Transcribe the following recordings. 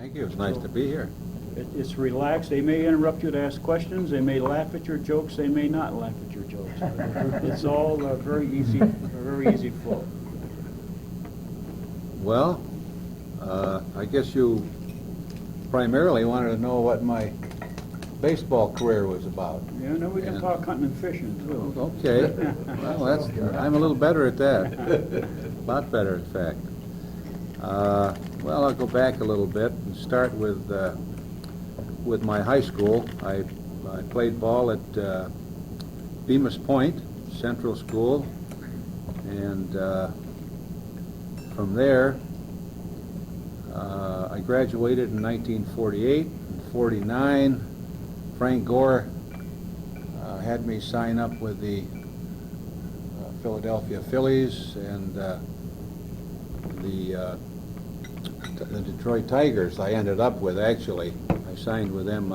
Thank you. It's nice to be here. It's relaxed. They may interrupt you to ask questions. They may laugh at your jokes. They may not laugh at your jokes. It's all very easy flow. Well, I guess you primarily wanted to know what my baseball career was about. Yeah, no, we can talk hunting and fishing too. Okay. Well, I'm a little better at that. A lot better, in fact. Well, I'll go back a little bit and start with my high school. I played ball at Bemis Point Central School, and from there I graduated in 1948. In 49, Frank Gore had me sign up with the Philadelphia Phillies and the Detroit Tigers. I ended up with, actually. I signed with them.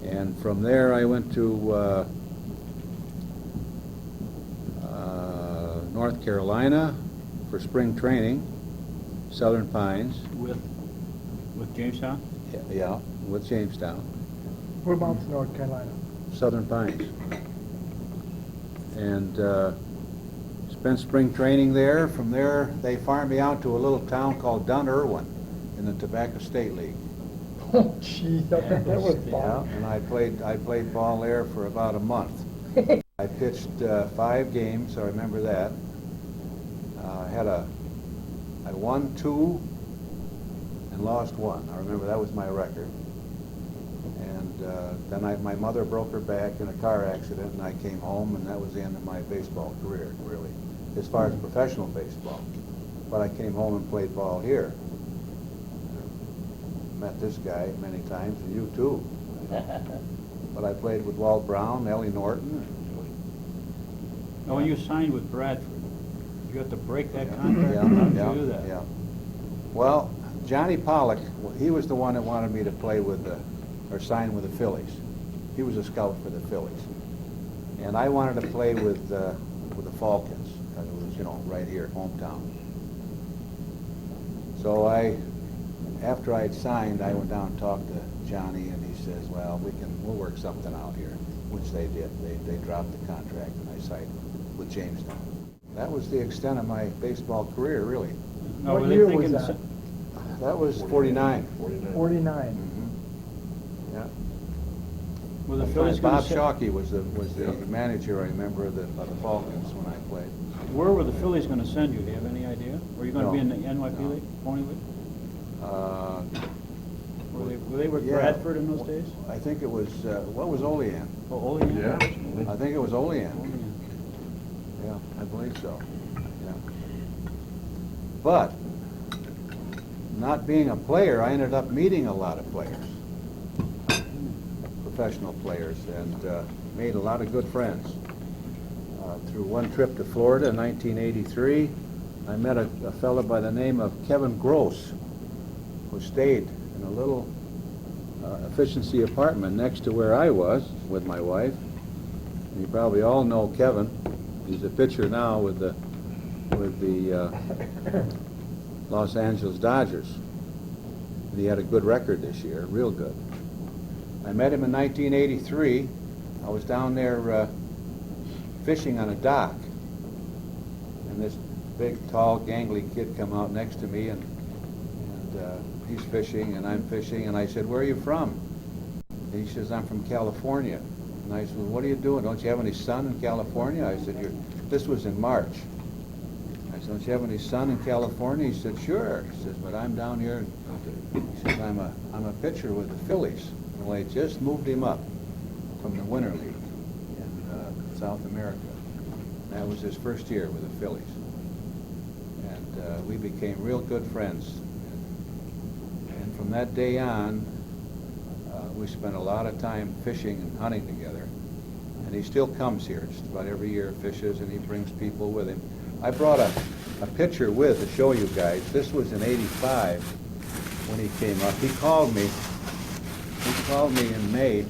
And from there I went to North Carolina for spring training, Southern Pines. With Jamestown? Yeah, with Jamestown. Whereabouts in North Carolina? Southern Pines. And spent spring training there. From there, they farmed me out to a little town called Dun Irwin in the Tobacco State League. Oh, gee, that was Yeah, fun. and I played ball there for about a month. I pitched 5 games. I remember that. I won 2 and lost 1. I remember that was my record. And then my mother broke her back in a car accident, and I came home, and that was the end of my baseball career, really, as far as professional baseball. But I came home and played ball here. Met this guy many times, and you too. But I played with Walt Brown, Ellie Norton. Now, when you signed with Bradford, you have to break that contract? Yeah, How did yeah, you do that? yeah. Well, Johnny Pollock, he was the one that wanted me to play with or sign with the Phillies. He was a scout for the Phillies. And I wanted to play with the Falcons, because it was, right here, hometown. So after I'd signed, I went down and talked to Johnny, and he says, well, we'll work something out here, which they did. They dropped the contract, and I signed with Jamestown. That was the extent of my baseball career, really. No, What were they year was thinking that? That was 49. 49. Yeah. Were the Phillies going Bob to Shockey was the manager, I remember, of the Falcons when I played. Where were the Phillies going to send you? Do you have any idea? Were you going to No. be in the NYP No. League, Pony League? Were they with Yeah. Bradford in those days? I think it was, what was Olean? Oh, Olean? Yeah. I think it was Olean. Olean. Yeah, I believe so. Yeah. But, not being a player, I ended up meeting a lot of players, professional players, and made a lot of good friends. Through one trip to Florida in 1983, I met a fellow by the name of Kevin Gross, who stayed in a little efficiency apartment next to where I was with my wife. And you probably all know Kevin. He's a pitcher now with the Los Angeles Dodgers. And he had a good record this year, real good. I met him in 1983. I was down there fishing on a dock, and this big, tall, gangly kid come out next to me, and he's fishing, and I'm fishing, and I said, "Where are you from?" And he says, "I'm from California." And I said, "Well, what are you doing? Don't you have any sun in California?" I said, this was in March. I said, "Don't you have any sun in California?" He said, "Sure." He says, "But I'm down here." He says, I'm a pitcher with the Phillies. Well, they just moved him up from the Winter League in South America. That was his first year with the Phillies. And we became real good friends. And from that day on, we spent a lot of time fishing and hunting together. And he still comes here just about every year, fishes, and he brings people with him. I brought a picture with to show you guys. This was in '85 when he came up. He called me in May.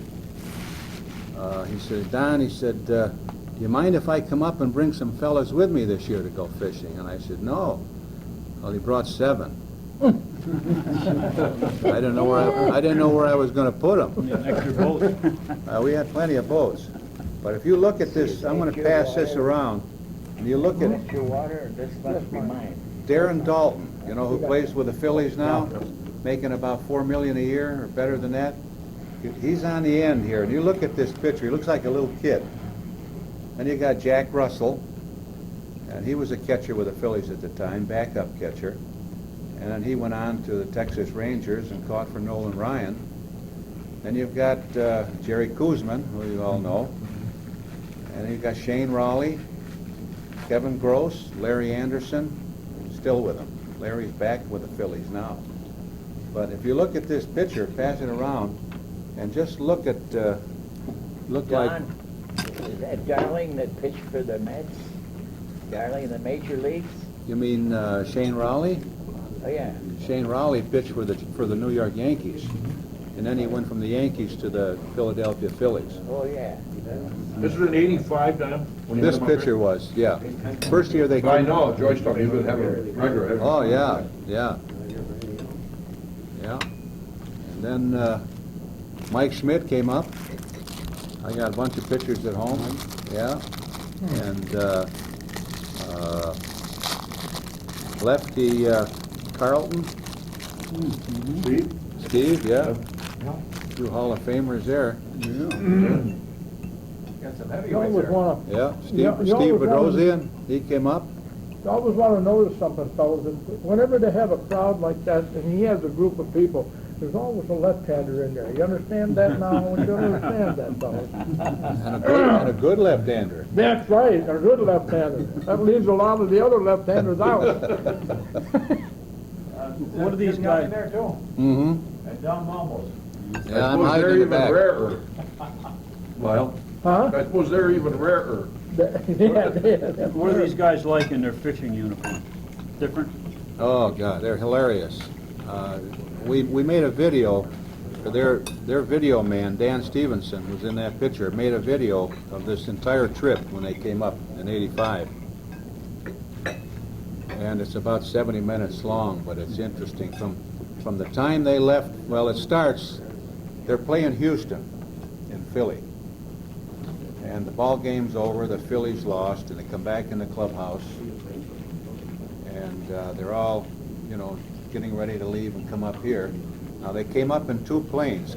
He said, "Don," he said, "do you mind if I come up and bring some fellas with me this year to go fishing?" And I said, "No." Well, he brought 7. I didn't know where I was going to put them. Need an extra boat. We had plenty of boats. But if you look at this, I'm going to pass this around, and you look at That's your water, this must be mine. Darren Dalton, you know, who plays with the Phillies now, making about $4 million a year or better than that. He's on the end here, and you look at this picture. He looks like a little kid. And you got Jack Russell, and he was a catcher with the Phillies at the time, backup catcher. And then he went on to the Texas Rangers and caught for Nolan Ryan. Then you've got Jerry Koosman, who you all know. And you've got Shane Raleigh, Kevin Gross, Larry Anderson, still with him. Larry's back with the Phillies now. But if you look at this picture, pass it around, and just look at, Don, is that Darling that pitched for the Mets? Darling in the major leagues? you mean Shane Raleigh? Oh, yeah. Shane Raleigh pitched for the New York Yankees, and then he went from the Yankees to the Philadelphia Phillies. Oh, yeah. This was in '85, Don? when you This had him up pitcher was, yeah. First year they there? I came. know, George told me he was gonna have a regular. Oh, yeah, yeah. Yeah. And then Mike Schmidt came up. I got a bunch of pictures at home, yeah. And lefty Carlton, Steve, yeah. Two Hall of Famers there. Got some heavyweights You always there. wanna, Yeah, You Steve always Bedrosian, he came up. you always wanna notice something, fellas, and whenever they have a crowd like that, and he has a group of people, there's always a left-hander in there. You understand that now? You understand that, fellas? And a good left-hander. That's right, a good left-hander. That leaves a lot of the other left-handers out. What are these guys? there too. Mm-hmm. And Don Malmrose. Yeah, I'm hiding in the back. Rarer. Well, Huh? I suppose they're even rarer. Yeah. What are these guys like in their fishing uniform? Different? Oh, God, they're hilarious. We made a video, their video man, Dan Stevenson, who's in that picture, made a video of this entire trip when they came up in '85. And it's about 70 minutes long, but it's interesting. From the time they left, well, it starts, they're playing Houston in Philly. And the ball game's over, the Phillies lost, and they come back in the clubhouse. And they're all, you know, getting ready to leave and come up here. Now, they came up in two planes.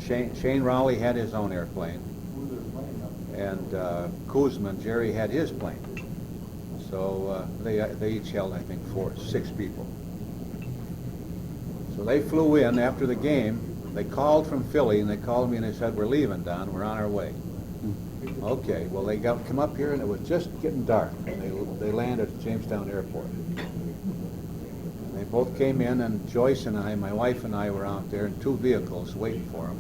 Shane Raleigh had his own airplane. And Koosman, Jerry, had his plane. So they each held, I think, 6 people. So they flew in after the game. They called from Philly, and they called me, and they said, "We're leaving, Don. We're on our way." Okay, well, they come up here, and it was just getting dark. And they landed at Jamestown Airport. And they both came in, and Joyce and I, my wife and I, were out there in 2 vehicles waiting for them.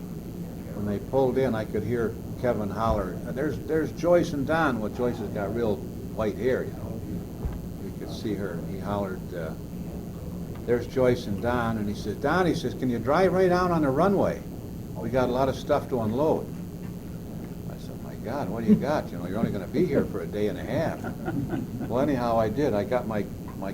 When they pulled in, I could hear Kevin holler, "There's Joyce and Don." Well, Joyce has got real white hair, you know. You could see her. He hollered, "There's Joyce and Don," and he says, "Don," he says, "can you drive right out on the runway? We got a lot of stuff to unload." I said, "My God, what do you got? You know, you're only going to be here for a day and a half." Well, anyhow, I did. I got my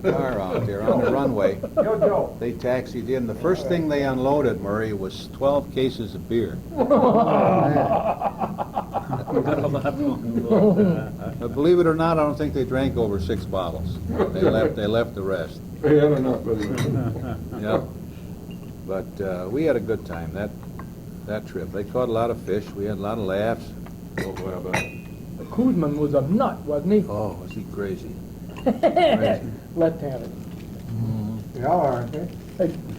car out there on the runway. Yo, Joe. They taxied in. The first thing they unloaded, Murray, was 12 cases of beer. But believe it or not, I don't think they drank over 6 bottles. They left the rest. They had enough of it. Yep. But we had a good time that trip. They caught a lot of fish. We had a lot of laughs. Oh, boy, I bet. Koosman was a nut, wasn't he? Oh, was he crazy? Left-handed. They all are, aren't they?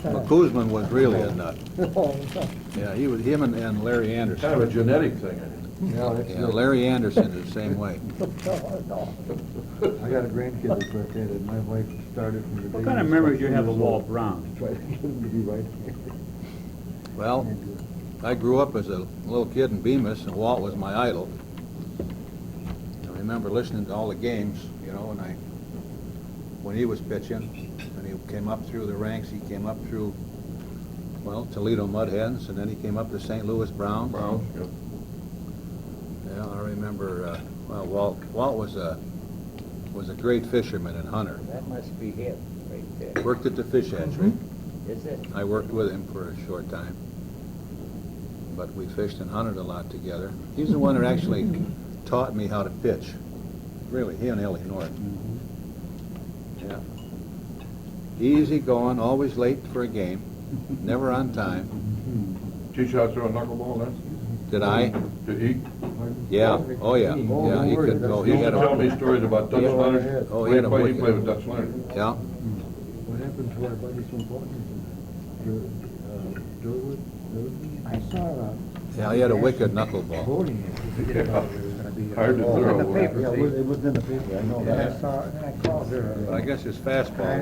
Well, Koosman was really a nut. Yeah, he was. Him and Larry Kind of a Anderson. genetic thing, I think. Yeah, that's Yeah, Larry Anderson is the same way. I got a grandkid that's left-handed. My wife started from the day. What kind of memories do you have of Walt Brown? Tried to get him to be right. Well, I grew up as a little kid in Bemis, and Walt was my idol. I remember listening to all the games, you know, when he was pitching, and he came up through the ranks. He came up through, well, Toledo Mudhens, and then he came up to St. Louis Browns. Browns, yeah. Yeah, I remember. Well, Walt was a great fisherman and hunter. That must be him. right there. Worked at the fish hatchery. Is it? I worked with him for a short time. But we fished and hunted a lot together. He's the one that actually taught me how to pitch. Really, he and Ellie North. Yeah. Easy going, always late for a game, never on time. Teach you how to throw a knuckleball then? Did I? To eat? Yeah. Oh, yeah. Yeah, he could go. He You had tell me a, stories about Dutch Yeah. Leonard. Oh, he had a You wicked- played with Dutch Leonard. yeah. What happened to our buddies from Portland? Durwood? I saw Yeah, he had a wicked knuckleball. Voting. Hard to throw. Yeah, it was in the paper, I know that. I called her. But I guess his fastball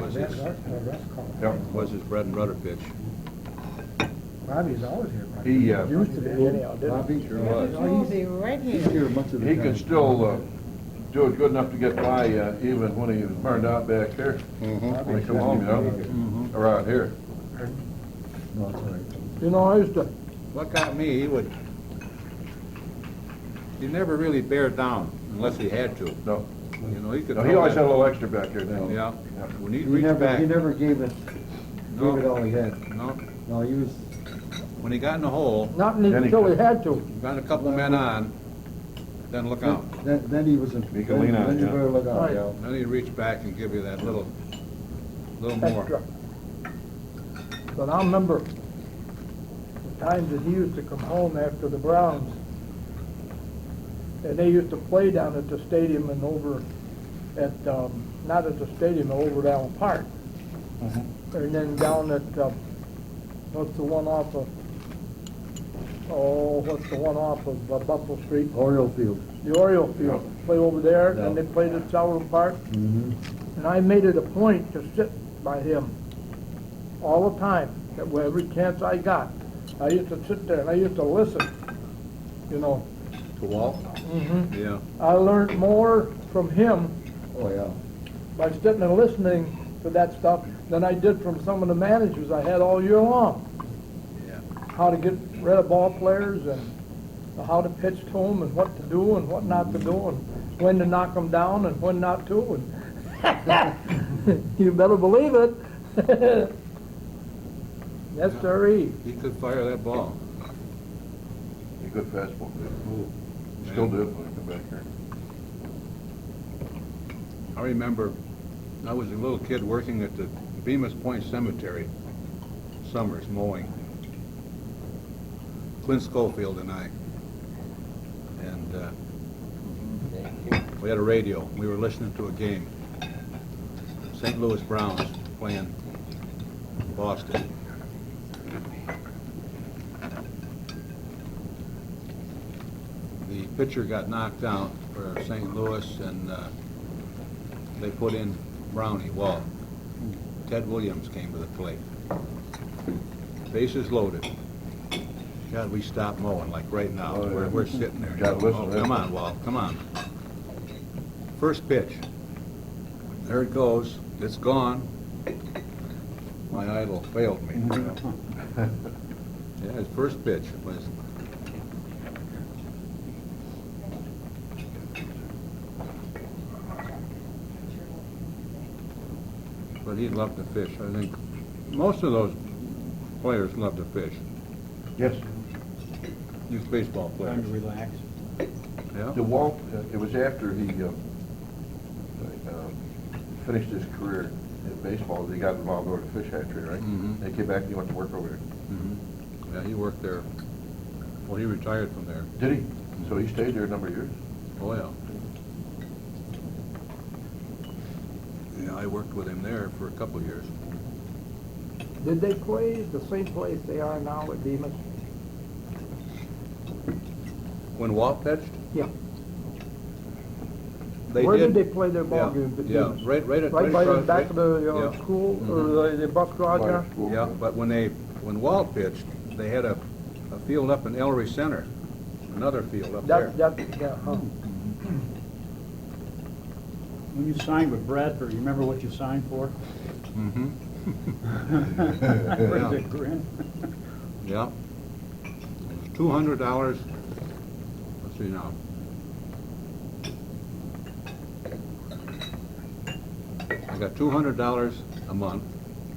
Yeah. was his bread and butter pitch. Bobby's always here. He, Used to be anyhow, didn't Bobby sure was. he? He's here much of the he time. could still do it good enough to get by even when he was burned out back there. When he come home, you know, around here. No, it's all right. You know, I used to, What got me, he never really bared down unless he had to. No, You know, he could. no, he always had a little extra back there then. Yeah. When he'd He reach back. never gave it all he had. No, No, he was, when he got in the hole, not until he had to. got a couple men on, then look out. then he was in. He could lean on it, Then you yeah. better look out, Right. yeah. Then he'd reach back and give you that little more. Extra. But I remember the times that he used to come home after the Browns, and they used to play down at the stadium and over at, not at the stadium, over at Allen Park. And then down at, what's the one off of, what's the one off of Buffalo Street? Oriole Field. The Oriole Field. Play over there, Yeah. and they played at Sauer Park. Mm-hmm. And I made it a point to sit by him all the time, that every chance I got. I used to sit there and I used to listen, you know. To Walt? Yeah. I learned more from him Oh, yeah. by sitting and listening to that stuff than I did from some of the managers I had all year long. Yeah. How to get rid of ball players and how to pitch to them and what to do and what not to do and when to knock them down and when not to. And you better believe it. Yes, sirree. He could fire that ball. He good fastball. Still did when he come back here. I remember I was a little kid working at the Bemis Point Cemetery, summers mowing. Clint Schofield and I. And we had a radio. We were listening to a game. St. Louis Browns playing Boston. The pitcher got knocked out for St. Louis, and they put in Brownie, Walt. Ted Williams came to the plate. Bases loaded. God, we stopped mowing like right now. Oh, yeah. We're sitting there. Gotta listen, Oh, yeah. come on, Walt, come on. First pitch. There it goes. It's gone. My idol failed me. Yeah, his first pitch was. But he loved to fish. I think most of those players love to fish. Yes. These baseball Time players. to relax. Yeah. The Walt, it was after he finished his career in baseball, he got involved over the fish hatchery, right? Mhm. He came back and he went to work over there. Mm-hmm. Yeah, he worked there. Well, he retired from there. Did he? So he stayed there a number of years? Oh, yeah. Yeah, I worked with him there for a couple of years. Did they play the same place they are now at Bemis? When Walt pitched? Yeah. They Where did. did they play their ball Yeah, games at yeah, Bemis? right by Right by the across- back of the yeah. school, Mhm. or the bus garage there? School. Yeah, but when Walt pitched, they had a field up in Ellery Center, another field up there. Yeah, huh. When you signed with Bradford, you remember what you signed for? Mm-hmm. Where's Yeah. that grin? Yeah. It was $200. Let's see now. I got $200 a month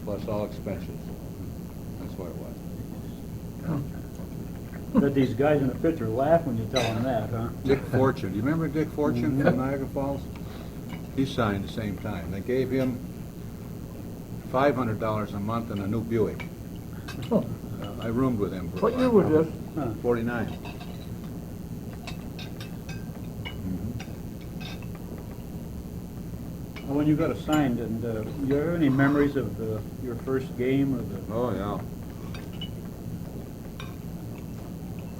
plus all expenses. That's what it was. Bet these guys in the picture laugh when you tell them that, huh? Dick Fortune, you remember Dick Fortune from Niagara Falls? He signed the same time. They gave him $500 a month and a new Buick. I roomed with him for a What while. year was this? 49. Well, when you got assigned, and you have any memories of your first game or the? Oh, yeah.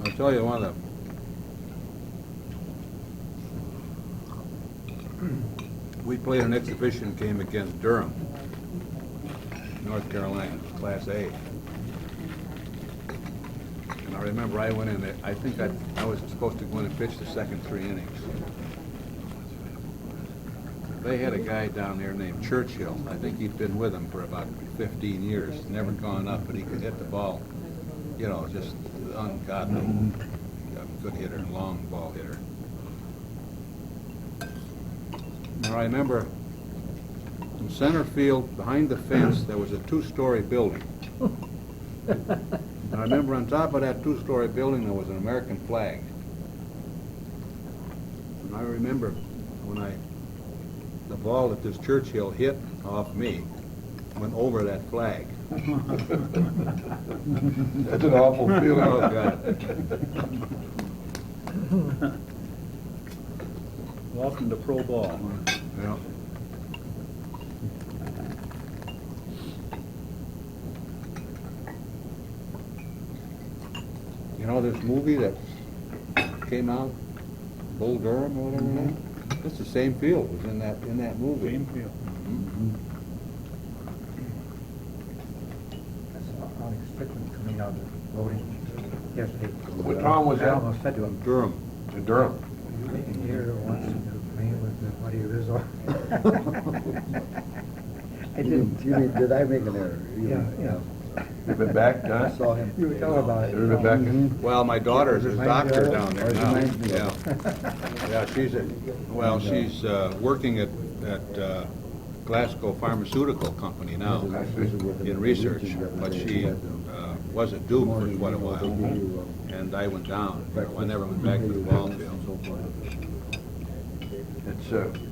I'll tell you one of the... We played an exhibition game against Durham, North Carolina, Class A. And I remember I went in there, I think I was supposed to go in and pitch the second 3 innings. They had a guy down there named Churchill. I think he'd been with them for about 15 years, never gone up, but he could hit the ball, you know, just ungodly. A good hitter, long ball hitter. Now I remember in center field, behind the fence, there was a 2-story building. And I remember on top of that 2-story building, there was an American flag. And I remember when the ball that this Churchill hit off me went over that flag. That's an awful feeling. Oh, God. Welcome to pro ball, huh? Yeah. You know this movie that came out, Bull Durham or whatever that? It's the same field was in that movie. Game field. That's unexpected coming out of voting yesterday. What town was I that? almost said to him, Durham. In Durham. you here once to me with what he was on. I didn't. You mean, did I make an error? Yeah. You've been back, I John? saw him. You were telling about it. You ever been back in? Well, my daughter's a Reminds me doctor of- down there Or now. reminds me Yeah. of- Yeah, she's working at Glasgow Pharmaceutical Company now in research, but she was at Duke for quite a while, and I went down. I never went back to the ball field. It's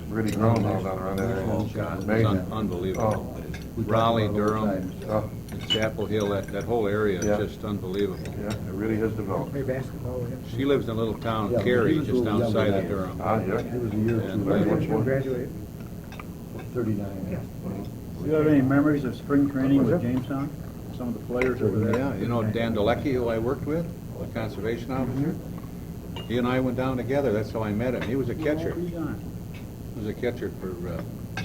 really grown all down around that area. Oh, God, it's Amazing. unbelievable. Oh, Raleigh, Durham, oh, Chapel Hill, that whole area Yeah. is just unbelievable. yeah, it really has developed. Play basketball with him. She lives in a little town, Yeah, Cary, he was a just little younger outside of than Durham. Ah, yeah. He was a year or And, two. Right, later. which one? Graduated. 39. Do you have any memories of spring training with Jamestown? Some of the players over there? Yeah, you know Dan Dalecki, who I worked with, the conservation officer? He and I went down together, that's how I met him. He was a catcher. He's on. He was a catcher for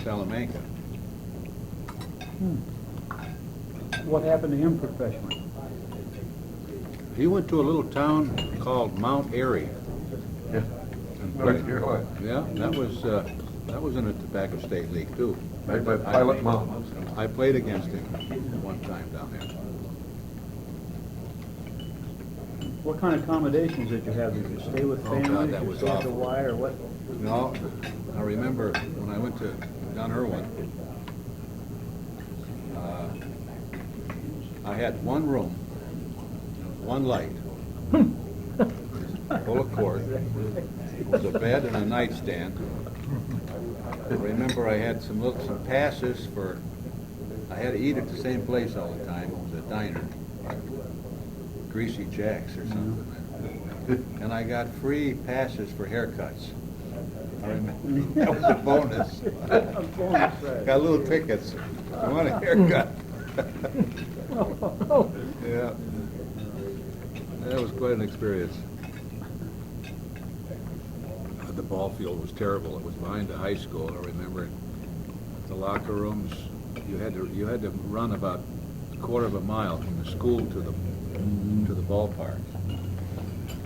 Salamanca. What happened to him professionally? He went to a little town called Mount Airy. Yeah. And North Carolina. Yeah, that was in the Tobacco State League too. Right by Pilot Mountain. I played against him one time down there. What kind of accommodations did you have? Did you stay with Oh, God, family? that Did you was stay at the awful. Y or what? No, I remember when I went to Don Irwin, I had one room, one light, full of cord. It was a bed and a nightstand. I remember I had some passes for, I had to eat at the same place all the time. It was a diner, Greasy Jack's or something. And I got free passes for haircuts. I remember, that was a bonus. Got little tickets. I want a haircut. Yeah. That was quite an experience. The ball field was terrible. It was behind the high school. I remember the locker rooms. You had to run about a quarter of a mile from the school to the ballpark.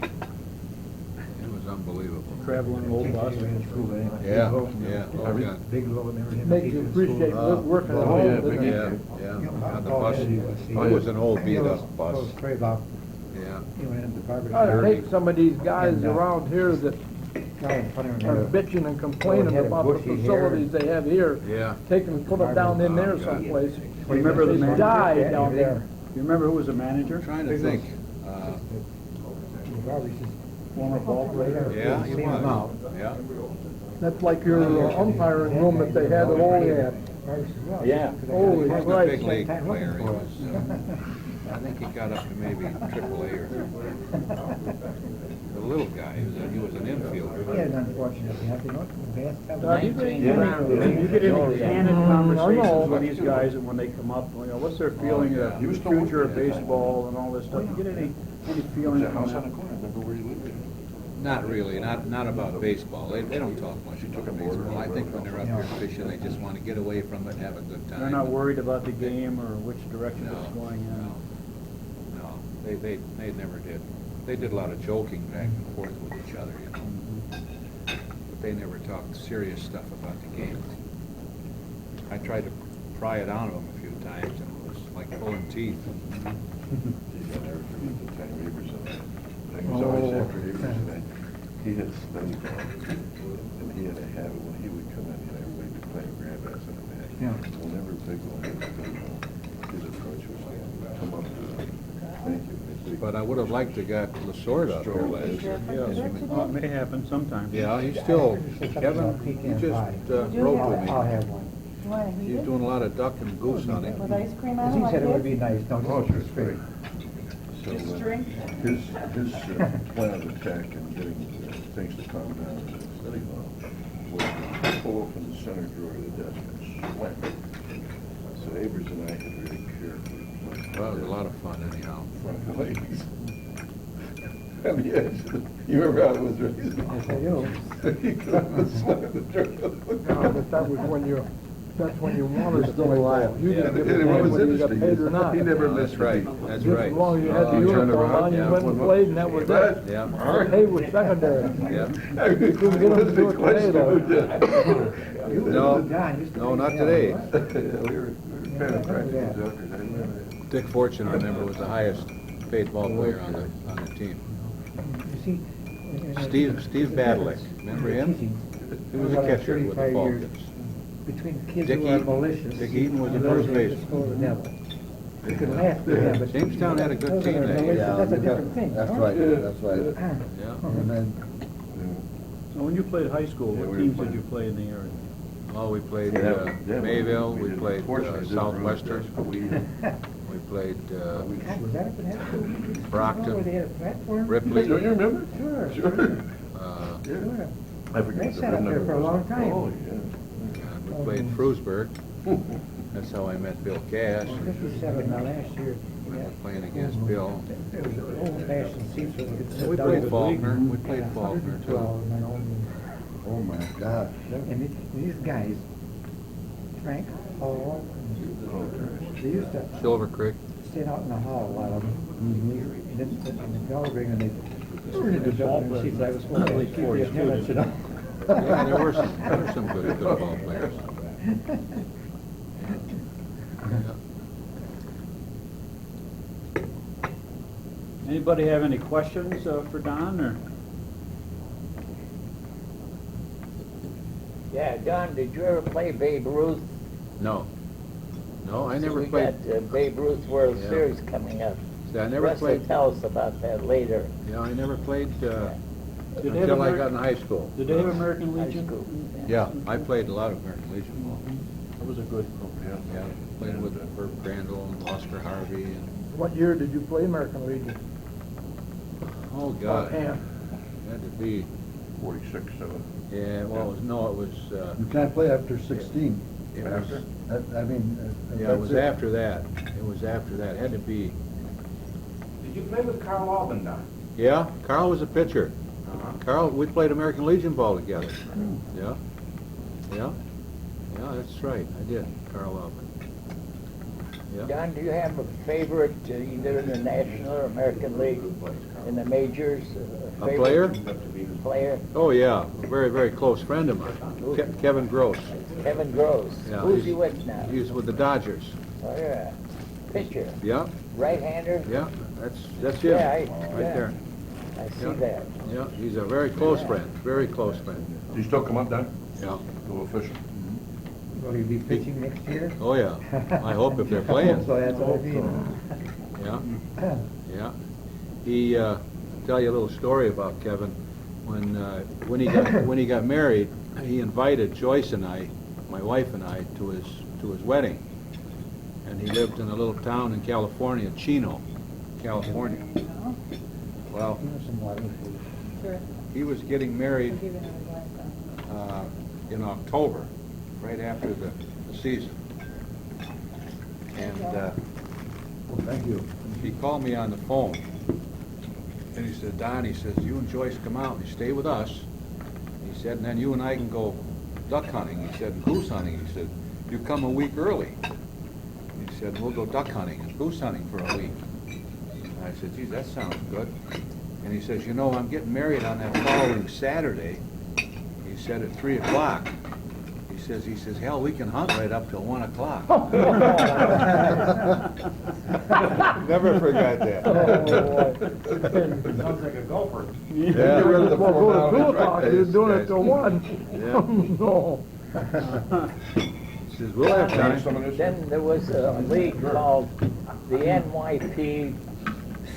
It was unbelievable. Traveling old bus? Yeah, yeah. Oh, God. Big low and everything. Makes you appreciate working at Oh, home. yeah, doesn't big- it? Yeah, yeah. Yeah, On the bus. oh, It was an old beat up bus. Trade off. Yeah. He went into Barbary. I'd take some of these guys And, around here that are bitching and complaining about the facilities they have here. Yeah. Take them and put them down in there someplace. Remember the They manager? die down there. You remember who was the manager? I'm trying to think. Former ball player? Yeah, he was. Yeah. That's like your umpiring room that they had at Olean. Yeah. Holy He was a Christ. big league player. He was, I think he got up to maybe AAA or the little guy. He was an infielder. Now, do you think- You get into candid I conversations know. with these guys, and when they come up, you know, what's their feeling of the future of baseball and all this stuff? You get any feeling There's a from house on that? the corner, remember where you lived? Not really, not about baseball. They don't talk much about baseball. I think when they're up here fishing, they just want to get away from it and have a good time. They're not worried about the game or which direction No, it's going in? no, they never did. They did a lot of joking back and forth with each other, you know. But they never talked serious stuff about the game. I tried to pry it out of them a few times, and it was like pulling teeth. Geez, I never forget the time Averson, I was always after Averson, he had study ball, and he had a habit, when he would come in, everybody would play grab ass in the back. Whenever big one had a study ball, his approach was like, come up to him, thank you. But I would have liked to got Lasorda up here last year. Well, it may happen sometime. Yeah, he's still, Kevin, he just wrote with me. I'll have one. You want to He's heat it? doing a lot of duck and goose hunting. With ice cream on it He like said it would be this? nice, don't Oh, you? sure, it's great. So, Just drink? his plan of attack and getting things to calm down in the study hall was to pull open the center drawer of the desk and slam it. So Avers and I had really carefully plugged Well, it was a lot of fun anyhow. front of the ladies. On the edge, you remember how it was raised? I said, yo. He couldn't slam the drawer. No, but that was when you, that's when you wanted to Still play ball. alive. You Yeah, didn't give a It damn was whether you got interesting. paid or not. He never That's missed right, a beat. that's Just right. as long as you had the Oh, you turned uniform around, on, you yeah. went and played, and that was it. Yeah, Pay was secondary. yeah. I mean, couldn't get him to do it today, though. No, no, not today. We were kind of practical jokers. I remember that. Dick Fortune, I remember, was the highest paid ball player on the team. You see. Steve Badlick, remember him? He was a catcher with the 35 years. Falcons. Between kids Dick who are Eaton. malicious. Dick Eaton was the and first those that baseman. just go to the devil. You can laugh at them, but. Jamestown had a good those that team are that malicious, year. That's a different thing. That's huh? right, that's right. Yeah. And then, So when you played high school, Yeah, what we were teams did playing. you play in the area? Oh, we played Yeah, Mayville, we did. played Fortunately, it didn't ruin Southwestern, us, but we played God, was that up in that school? Brockton. Where they had a platform? Ripley. Don't you remember? Sure, Sure. sure. Yeah. Sure. I forget They the sat up number there for a was. long time. Oh, yeah. We played Frewsburg. That's how I met Bill Cash. 57 now last year. We were playing against Bill. There was old fashioned seats where you could sit We down. played Faulkner. We played Faulkner too. 112, you know, oh my God. And these guys, Frank, Paul, they used to Silver Creek. sit out in the hall, a lot of them. And then sit in the bell ring and they turn into ball seats. I was supposed to keep the attendance, you know. Yeah, there were some good ball players. Anybody have any questions for Don, or? Yeah, Don, did you ever play Babe Ruth? No. No, I So never we played. got Babe Ruth World Yeah. Series coming up. See, I never Russ will played. tell us about that later. Yeah, I never played Did they have until I Ameri- got in high school. Did they have American High Legion? school. Yeah, I played a lot of American Legion ball. That was a good program. Yeah, played with Bert Crandall and Oscar Harvey and, What year did you play American Legion? oh God, it Offhand. had to be, 46, 7. yeah, well, it was, You can't play after 16. it was, I mean. yeah, it was after that. It was after that. It had to be, Did you play with Carl Alvin, Don? yeah, Carl was a pitcher. Carl, we played American Legion ball together. Yeah, yeah, yeah, that's right, I did, Carl Alvin. Yeah. Don, do you have a favorite, either in the National or American League, in the majors? A player? Player? Oh, yeah, a very, very close friend of mine, Kevin Gross. Kevin Gross. Yeah, Who's he with now? He was with the Dodgers. Oh, yeah. Pitcher. Yeah, Right-hander? yeah, that's him, Yeah, right there. I I see Yeah. that. Yeah, he's a very close friend, very close friend. Do you still come up, Don? Yeah. Go fishing? Will he be pitching next year? Oh, yeah. I hope if they're playing. So that's what I mean. Yeah, yeah. He, tell you a little story about Kevin. When he got married, he invited Joyce and I, my wife and I, to his wedding. And he lived in a little town in California, Chino, California. Well, he was getting married in October, right after the season. And Thank you. he called me on the phone, and he said, Don, he says, you and Joyce come out and you stay with us. He said, and then you and I can go duck hunting. He said, and goose hunting. He said, you come a week early. He said, we'll go duck hunting and goose hunting for a week. And I said, geez, that sounds good. And he says, you know, I'm getting married on that following Saturday. He said, at 3 o'clock. He says, hell, we can hunt right up till 1 o'clock. Never forgot that. Sounds like a gopher. Yeah. Get rid of the Well, phone go to now. 2 o'clock, you're doing it till 1. Yeah. No. He says, we'll have time. Some of this? Then there was a league called the NYP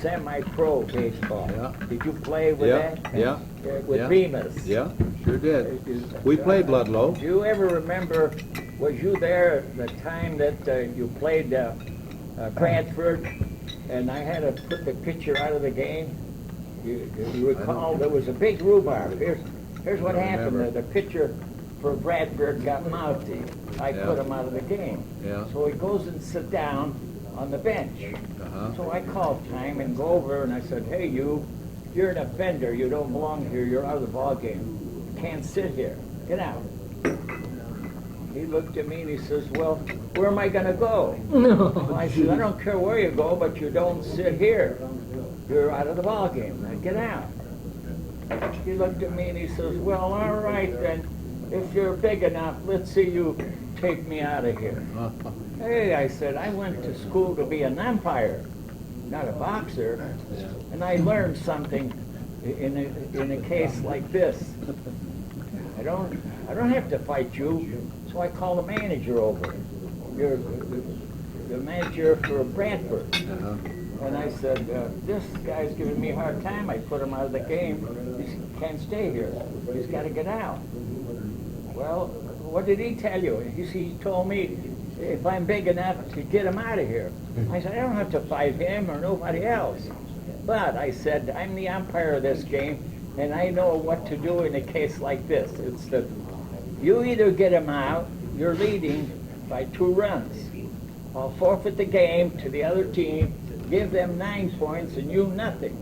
Semi-Pro Baseball. Yeah. Did you play with Yeah, that? yeah. With Yeah. Bemis? Yeah, sure did. We played Ludlow. Do you ever remember, was you there the time that you played Bradford, and I had to put the pitcher out of the game? You recall there was a big rhubarb. Here's what I happened. remember. The pitcher for Bradford got mouthy. I Yeah. put him out of the game. Yeah. So he goes and sit down on the bench. Uh-huh. So I called time and go over and I said, hey, you're an offender. You don't belong here. You're out of the ball game. You can't sit here. Get out. He looked at me and he says, well, where am I going to go? Well, I said, I don't care where you go, but you don't sit here. You're out of the ball game. Now get out. He looked at me and he says, well, all right then. If you're big enough, let's see you take me out of here. Hey, I said, I went to school to be an umpire, not a boxer, and I learned something in a case like this. I don't have to fight you, so I call the manager over. You're the manager for Bradford. And I said, this guy's giving me a hard time. I put him out of the game. He can't stay here. He's got to get out. Well, what did he tell you? He told me if I'm big enough to get him out of here. I said, I don't have to fight him or nobody else. But I said, I'm the umpire of this game, and I know what to do in a case like this. It's that you either get him out, you're leading by 2 runs. I'll forfeit the game to the other team, give them 9 points, and you nothing,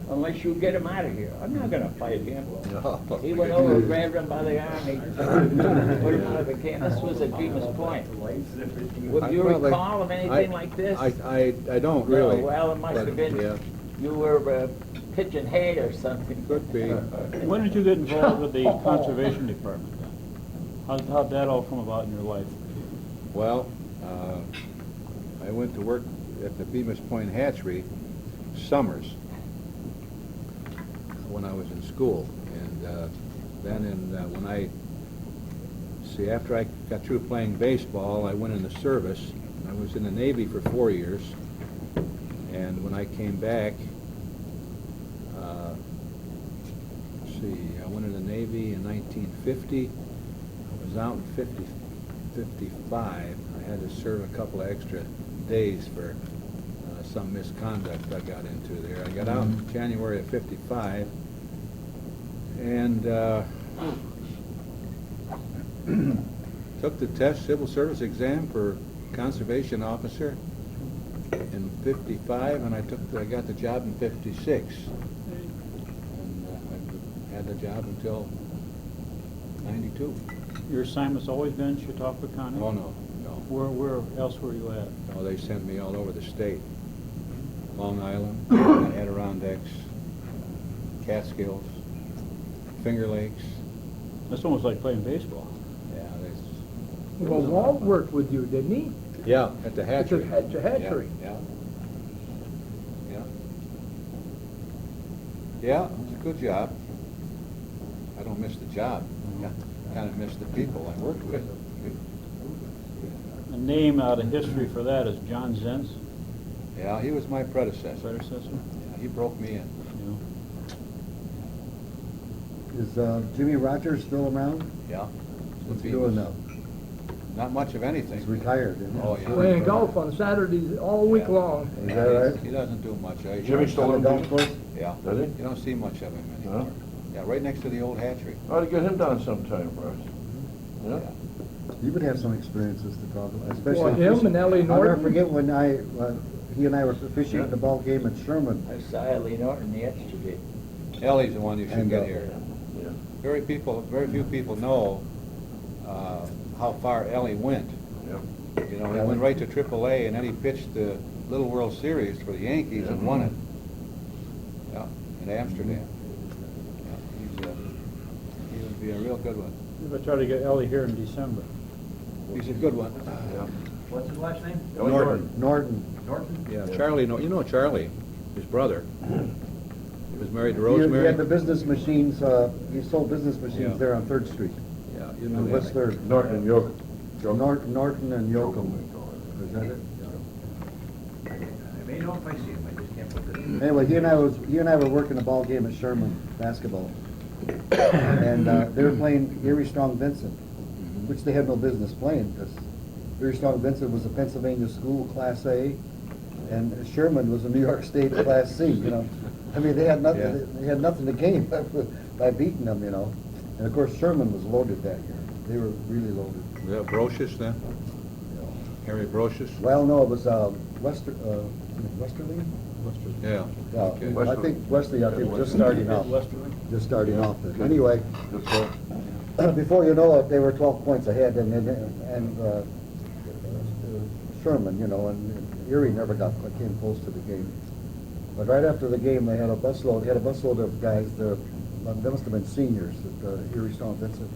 unless you get him out of here. I'm not going to fight him. He went over, grabbed him by the arm, he put him out of the game. This was at Bemis Point. Would you recall of anything like this? I don't really. No, well, it must have been, Yeah, you were pitching hay or something. could be. When did you get involved with the Conservation Department then? How'd that all come about in your life? Well, I went to work at the Bemis Point Hatchery summers when I was in school, and then after I got through playing baseball, I went in the service. I was in the Navy for 4 years, and when I came back, I went in the Navy in 1950. I was out in 55. I had to serve a couple of extra days for some misconduct I got into there. I got out in January of 55, and took the test, civil service exam for conservation officer in 55, and I got the job in 56. And I had the job until 92. Your assignment's always been Chautauqua County? Oh, no. Where else were you at? Oh, they sent me all over the state. Long Island, Adirondacks, Catskills, Finger Lakes. That's almost like playing baseball. Yeah, Well, Walt worked with you, didn't he? yeah, at the hatchery. At the hatchery. Yeah. Yeah. Yeah, it's a good job. I don't miss the job. Kind of miss the people I worked with. The name out of history for that is John Zenz, Yeah, he was my predecessor. predecessor. Yeah, he broke me in. Yeah. Is Jimmy Rogers still around? Yeah. What's he doing now? Not much of anything. He's retired, isn't he? Oh, yeah. Playing golf on Saturdays all week Yeah. long. Is that right? He doesn't do much. Jimmy still On on the golf course? Yeah. Does he? You don't see much of him anymore. Yeah, right next to the old hatchery. Ought to get him down sometime for us. Yeah? He would have some experiences to talk about, especially. Well, him and Ellie I'll never Norton. forget when he and I were officiating the ball game at Sherman. I saw Ellie Norton yesterday. Ellie's the one you should And, get here. Yeah. Very few people know how far Ellie went. Yeah. You know, he went right to AAA, and then he pitched the Little World Series for the Yankees and won it. Yeah, in Amsterdam. Yeah, he would be a real good one. We're gonna try to get Ellie here in December. He's a good one. Yeah. What's his last name? Norton. Norton. Norton? Yeah, Charlie. You know Charlie, his brother. He was married to He Rosemary. had the business machines, he sold business Yeah. machines there on 3rd Street. Yeah, you know On him. West 3rd. Norton and Yoke. Norton and Yoakum. Is that it? I may know if I see him, I just can't put it in. Anyway, he and I were working a ball game at Sherman basketball, and they were playing Erie Strong Vincent, which they had no business playing because Erie Strong Vincent was a Pennsylvania school Class A, and Sherman was a New York State Class C. You know, I mean they had nothing. Yeah. They had nothing to gain by beating them. You know, and of course Sherman was loaded that year. They were really loaded. Yeah, Brocious then? Harry Brocious? Well, no, it was Westerly. Yeah. Yeah, Okay. I think Wesley, I think, was just starting off. Just starting off. But anyway, Good call. before you know it, they were 12 points ahead, and Sherman, you know, and Erie never came close to the game. But right after the game, they had a busload of guys. They must have been seniors at Erie Strong Vincent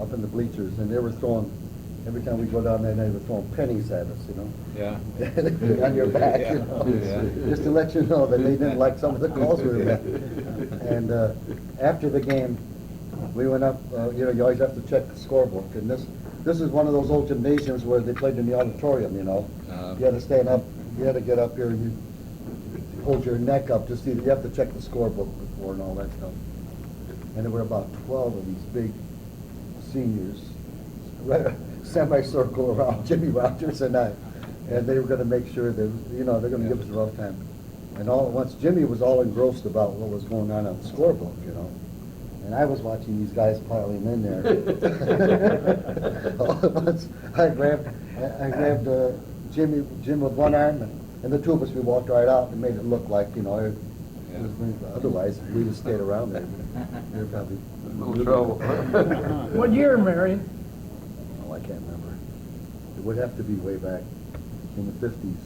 up in the bleachers, and they were throwing. Every time we go down there, they were throwing pennies at us, you know. Yeah. On your back, you Yeah. know. Yeah. Just to let you know that they didn't like some of the calls we were making. And after the game, we went up, you know, you always have to check the scorebook. And this is one of those old gymnasiums where they played in the auditorium, you know. You had to stand up, you had to get up here and you hold your neck up to see that you have to check the scorebook before and all that stuff. And there were about 12 of these big seniors, right, semicircle around Jimmy Rogers and I. And they were going to make sure that, you know, they're going to give us a rough time. And all at once, Jimmy was all engrossed about what was going on the scorebook, you know. And I was watching these guys piling in there. All at once, I grabbed Jim with one arm, and the two of us, we walked right out and made it look like, you know, otherwise, we just stayed around there. We were probably No trouble. What year, Marion? Oh, I can't remember. It would have to be way back in the 50s,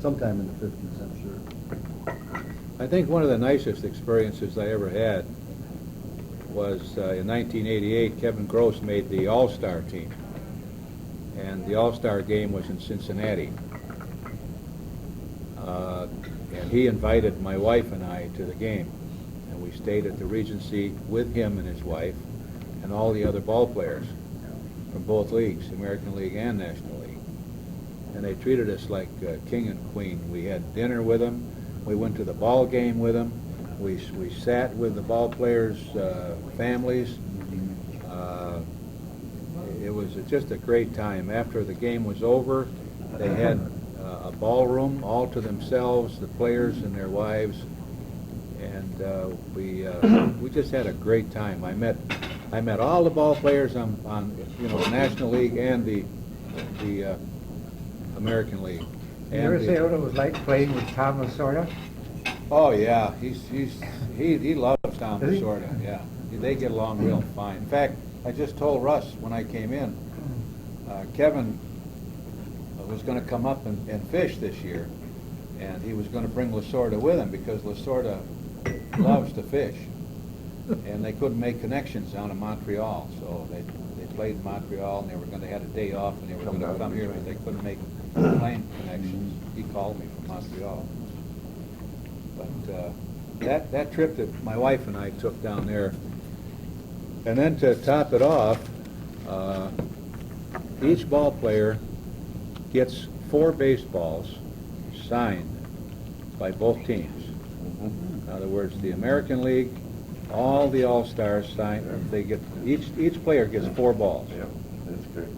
sometime in the 50s, I'm sure. I think one of the nicest experiences I ever had was in 1988, Kevin Gross made the All-Star team. And the All-Star game was in Cincinnati. And he invited my wife and I to the game. And we stayed at the Regency with him and his wife and all the other ball players from both leagues, American League and National League. And they treated us like king and queen. We had dinner with them. We went to the ball game with them. We sat with the ball players' families. It was just a great time. After the game was over, they had a ballroom all to themselves, the players and their wives, and we just had a great time. I met all the ball players on you know, the National League and the American League. You ever say what it was like playing with Tom Lasorda? Oh yeah, he loves Tom Does he? Lasorda. Yeah, they get along real fine. In fact, I just told Russ when I came in, Kevin was going to come up and fish this year, and he was going to bring Lasorda with him because Lasorda loves to fish, and they couldn't make connections down in Montreal, so they played in Montreal, and they had a day off, and they were going to come here, but they couldn't make plane connections. He called me from Montreal. But that trip that my wife and I took down there, and then to top it off, each ball player gets 4 baseballs signed by both teams. In other words, the American League, all the All-Stars sign, they get, each player gets 4 balls. Yeah, that's great.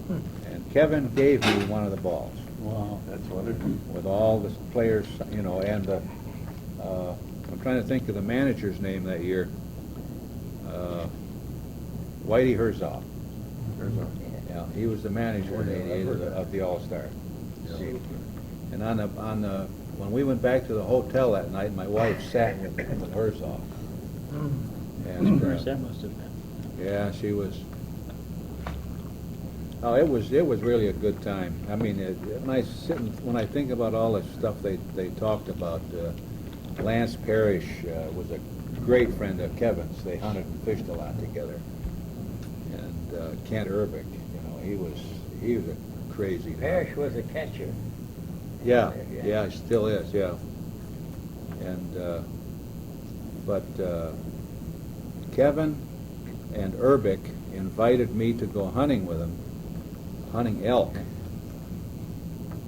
And Kevin gave me one of the balls Wow. That's wonderful. with all the players, you know, and I'm trying to think of the manager's name that year. Whitey Herzog. Yeah, he was the manager in '88 of the All-Star. And on the when we went back to the hotel that night, my wife sat with Herzog. And That must have been. yeah, she was. Oh, it was really a good time. I mean, when I think about all the stuff they talked about, Lance Parrish was a great friend of Kevin's. They hunted and fished a lot together. And Kent Urbick, you know, he was a crazy guy. Parrish was a catcher. Yeah, yeah, he still is, yeah. And but Kevin and Urbick invited me to go hunting with them, hunting elk.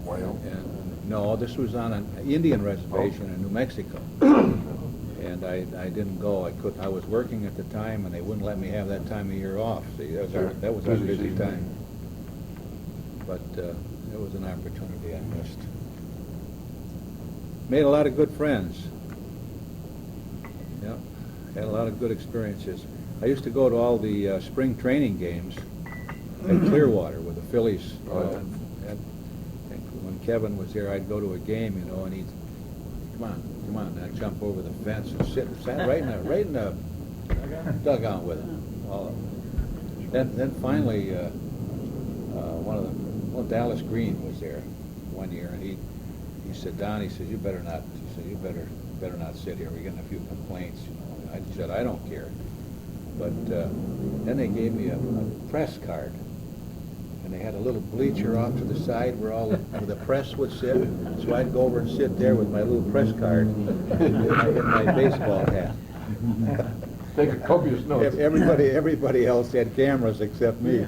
Wow. And no, this was on an Indian reservation in New Mexico. And I didn't go. I was working at the time, and they wouldn't let me have that time of year off. See, that was a Busy busy season. time. But it was an opportunity I missed. Made a lot of good friends. Yep, had a lot of good experiences. I used to go to all the spring training games at Clearwater with the Phillies. And when Kevin was there, I'd go to a game, you know, and he'd, come on, and I'd jump over the fence and sat right in the dugout with him. Then finally, Dallas Green was there one year, and he said, Don, he said, you better not sit here. We're getting a few complaints, you know. I said, I don't care. But then they gave me a press card, and they had a little bleacher off to the side where where the press would sit. So I'd go over and sit there with my little press card in my baseball hat. Take a copious notes. Everybody else had cameras except me.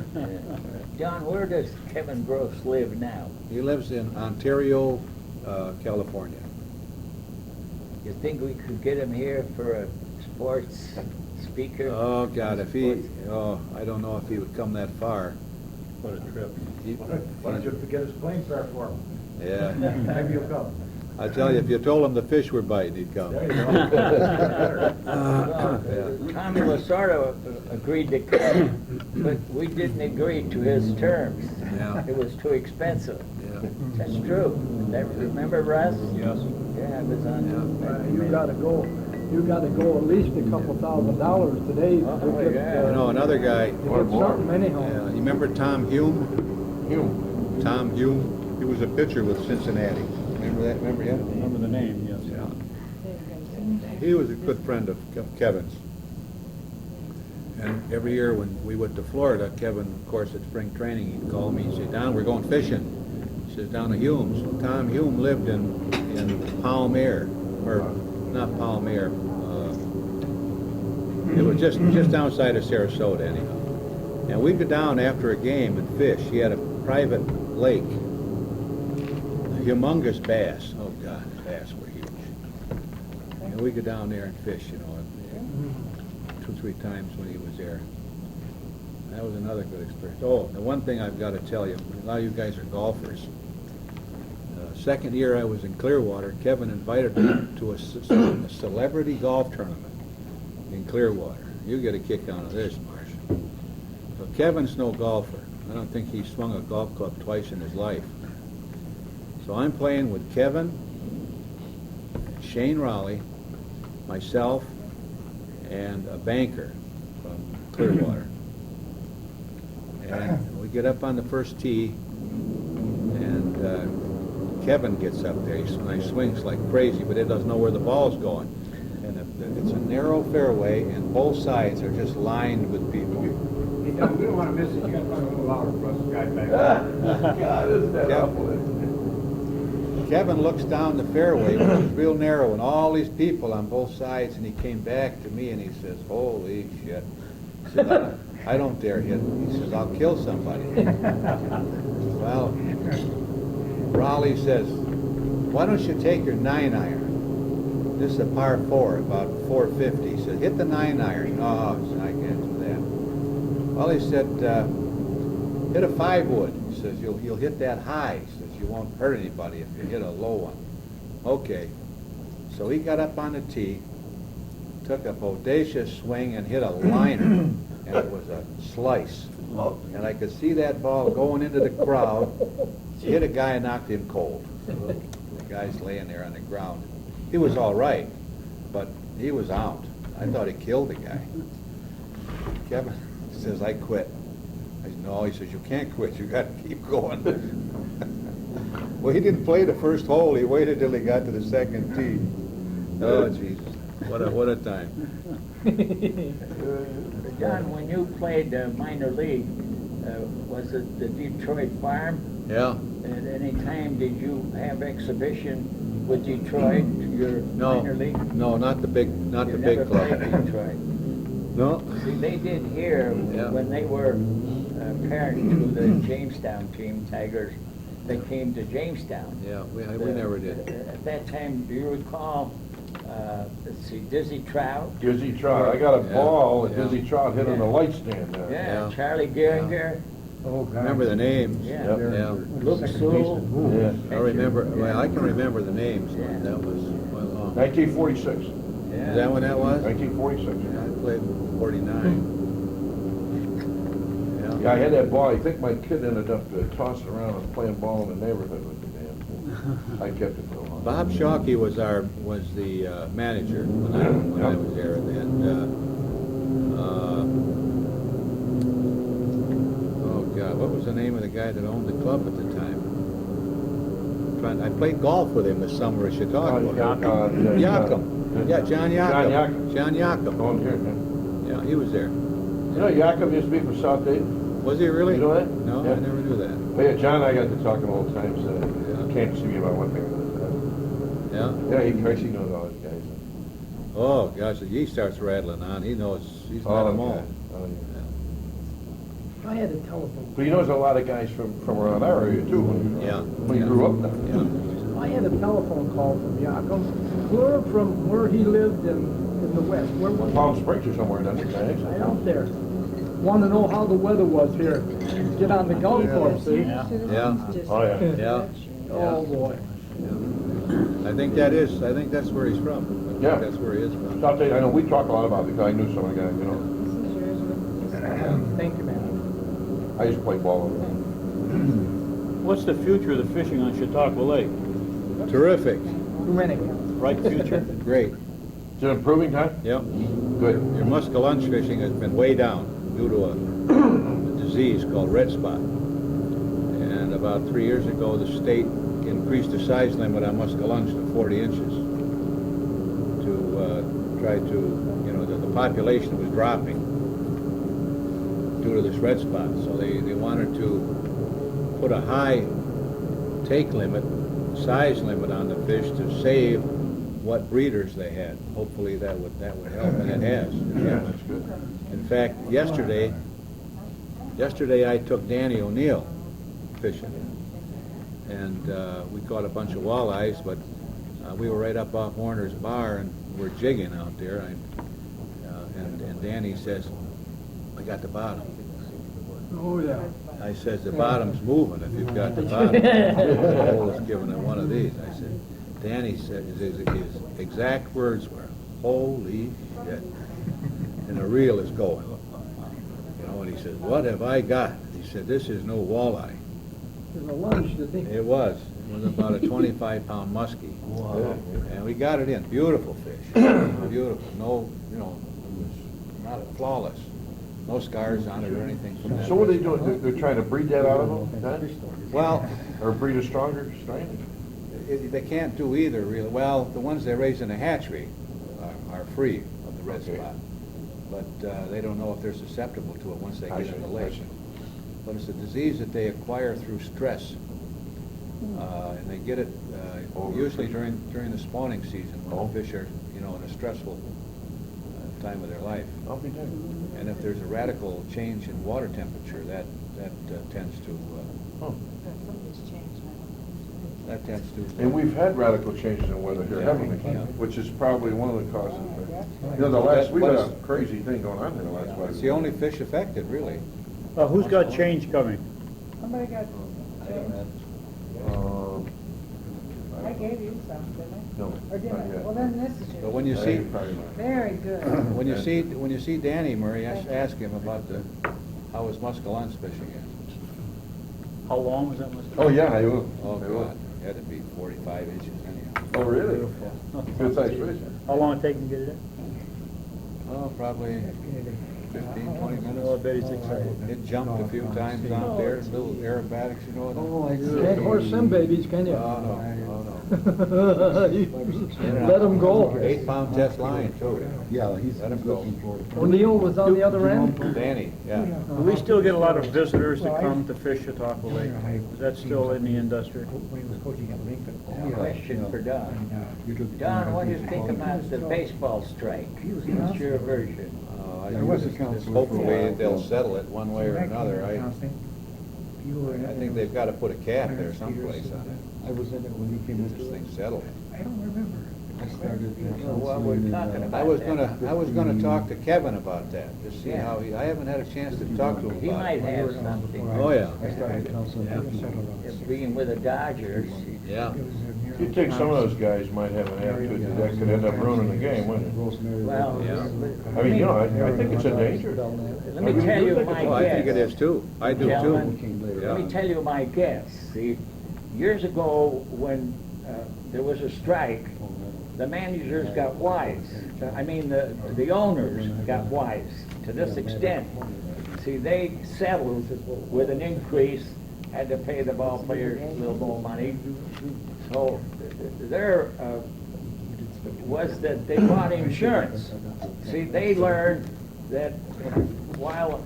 John, where does Kevin Gross live now? He lives in Ontario, California. You think we could get him here for a sports speaker? Oh God, I don't know if he would come that far. What a trip. Why don't you get his plane fare for him? Yeah. Maybe he'll come. I tell you, if you told him the fish were biting, he'd come. There you go. Tommy Lasorda agreed to come, but we didn't agree to his terms. Yeah. It was too expensive. Yeah. That's true. Remember Russ? Yes. Yeah, it was on. You gotta go at least a couple $1,000 today to Oh, get, yeah. You know, another guy, to get something anyhow. you remember Tom Hume? Tom Hume, he was a pitcher with Cincinnati. Remember that? Remember him? Remember the name, yes. Yeah. He was a good friend of Kevin's. And every year when we went to Florida, Kevin, of course, at spring training, he'd call me and say, Don, we're going fishing. He says, down to Hume's. Well, Tom Hume lived in Palmyra, or not Palmyra. It was just outside of Sarasota, anyhow. And we'd go down after a game and fish. He had a private lake. Humongous bass. Oh God, the bass were huge. And we go down there and fish, you know, 2 or 3 times when he was there. That was another good experience. Oh, the one thing I've got to tell you, a lot of you guys are golfers. Second year I was in Clearwater, Kevin invited me to a celebrity golf tournament in Clearwater. You get a kick out of this, Marsh. So Kevin's no golfer. I don't think he swung a golf club twice in his life. So I'm playing with Kevin, Shane Raleigh, myself, and a banker from Clearwater. And we get up on the first tee, and Kevin gets up there. He swings like crazy, but he doesn't know where the ball's going. And it's a narrow fairway, and both sides are just lined with people. We don't want to miss it. You got to talk a little louder for us, guy back there. God, isn't that Yeah. awful? Kevin looks down the fairway, which is real narrow, and all these people on both sides, and he came back to me and he says, holy shit. He said, I don't dare hit. He says, I'll kill somebody. Well, Raleigh says, why don't you take your 9-iron? This is a par 4, about 450. He said, hit the 9-iron. No, I said, I can't do that. Well, he said, hit a 5-wood. He says, you'll hit that high. He says, you won't hurt anybody if you hit a low one. Okay. So he got up on the tee, took a bodacious swing and hit a liner, and it was a slice. And I could see that ball going into the crowd, hit a guy and knocked him cold. The guy's laying there on the ground. He was all right, but he was out. I thought he killed the guy. Kevin says, I quit. I said, no, he says, you can't quit. You got to keep going. Well, he didn't play the first hole. He waited till he got to the second tee. Oh, Jesus. What a time. John, when you played minor league, was it the Detroit Farm? Yeah. At any time did you have exhibition with Detroit, your minor league? No, not the big club. Never played Detroit. No. See, they did here when they were parent to the Jamestown team, Tigers. They came to Jamestown. Yeah, we never did. At that time, do you recall, let's see, Dizzy Trout? Dizzy Trout, I got a ball that Yeah. Dizzy Trout hit on the light stand there. Yeah, Yeah. Charlie Gehringer, Oh, God. Remember the names. Yeah. Yeah. Luke Sewell. Yeah. I remember, well, I can remember the names, Yeah. but that was quite long. 1946. Is that when that was? 1946. Yeah, I played 49. Yeah, I had that ball. I think my kid ended up tossing around and playing ball in the neighborhood with the damn thing. I kept it for a while. Bob Shockey was the manager when I was there, and oh God, what was the name of the guy that owned the club at the time? I played golf with him this summer in Chicago. Yakum. Yeah, John Yakum. John Yakum. On here, Yeah, he was there. you know, Yakum used to be from South Dayton. Was he really? You know that? No, Yeah. I never knew that. But yeah, John and I got to talking all the time, so he came to see me about one thing or another. Yeah. Yeah, he knows all these guys. Oh gosh, he starts rattling on. He knows. He's met them all. okay. Oh, yeah. I had a telephone. But he knows a lot of guys from around our area too. Yeah. When he grew up there. Yeah. I had a telephone call from Yakum, clear from where he lived in the west. Where was it? Palm Springs or somewhere, doesn't it? Right out there. Want to know how the weather was here. Get on the golf course, see? Yeah. Oh, yeah. Yeah. Oh, boy. I think that's where he's from. I think Yeah. that's where he is from. South Dayton, I know we talk a lot about it because I knew some of the guys, you know. Thank you, man. I used to play ball with them. What's the future of the fishing on Chautauqua Lake? Terrific. Too many. Bright future? Great. Is it improving, Tom? Yep. Good. Your muskellunge fishing has been way down due to a disease called red spot. And about 3 years ago, the state increased the size limit on muskellunge to 40 inches to try to, the population was dropping due to this red spot. So they wanted to put a high take limit, size limit on the fish to save what breeders they had. Hopefully that would help, and it has. Yeah, that's good. In fact, yesterday I took Danny O'Neill fishing, and we caught a bunch of walleyes, but we were right up off Warner's Bar, and we're jigging out there, and Danny says, I got the bottom. Oh, yeah. I says, the bottom's moving if you've got the bottom. The hole is giving it one of these. I said, Danny said, his exact words were, holy shit. And the reel is going. And he said, what have I got? He said, this is no walleye. There's a lunch to think. It was. It was about a 25-pound muskie. Wow. And we got it in. Beautiful fish. Beautiful. No, it was not flawless. No scars on it or anything from that. So what are they doing? They're trying to breed that out of them, Tom? Well, Or breed a stronger strain? they can't do either, really. Well, the ones they raise in a hatchery are free of the red Okay. spot. But they don't know if they're susceptible to it once they I get in the see, I lake. see. But it's a disease that they acquire through stress. And they get it usually during the spawning season, when the fish are, in a stressful time of their life. I'll be damned. And if there's a radical change in water temperature, that tends to, that tends to. And we've had radical changes in weather here, Yeah. haven't we? Yeah. Which is probably one of the causes. We've had a crazy thing going on in the last 5 years. It's the only fish affected, really. Who's got change coming? Somebody got change? Um, I gave you some, didn't I? No, Or did I? not yet. Well, then this is But yours. when you see, Probably not. Very good. when you see Danny Murray, ask him about how his muskellunge fishing is. How long was that? Oh, yeah, I will. Oh, I will. God, it had to be 45 inches anyhow. Oh, really? Good sized fish. How long it take to get it in? Oh, probably 15, 20 minutes. Oh, I bet he's excited. It jumped a few times out there, little aerobatics, Oh, I see. Can't horse them babies, can you? Oh, no. Let them go. 8-pound test line, too. Yeah, he's Let him go. looking for it. O'Neill was on the other end? Danny, yeah. Do we still get a lot of visitors that come to fish Chautauqua Lake? Is that still in the industry? When he was coaching at Lincoln. Question for Don. And, Don, what do you think about the baseball strike? What's your version? There was a counselor for a Hopefully, while. they'll settle it one way or another. I think they've got to put a cap there someplace on it. I was in it when he came This into it. thing's settled. I don't remember. I started. Well, we're talking about I was gonna talk to Kevin about that, to see how I haven't had a chance to talk to him He about might it. have something. Oh, yeah. I started counseling. If being with the Dodgers, Yeah. You think some of those guys might have an attitude that could end up ruining the game, wouldn't it? well, Yeah. I mean, I think it's a danger. let me tell you my Oh, I think it guess. is too. I do too. Gentlemen, let me tell you my guess. See, years ago, when there was a strike, the managers got wise. I mean, the owners got wise to this extent. See, they settled with an increase, had to pay the ball players a little more money. So there was that they bought insurance. See, they learned that while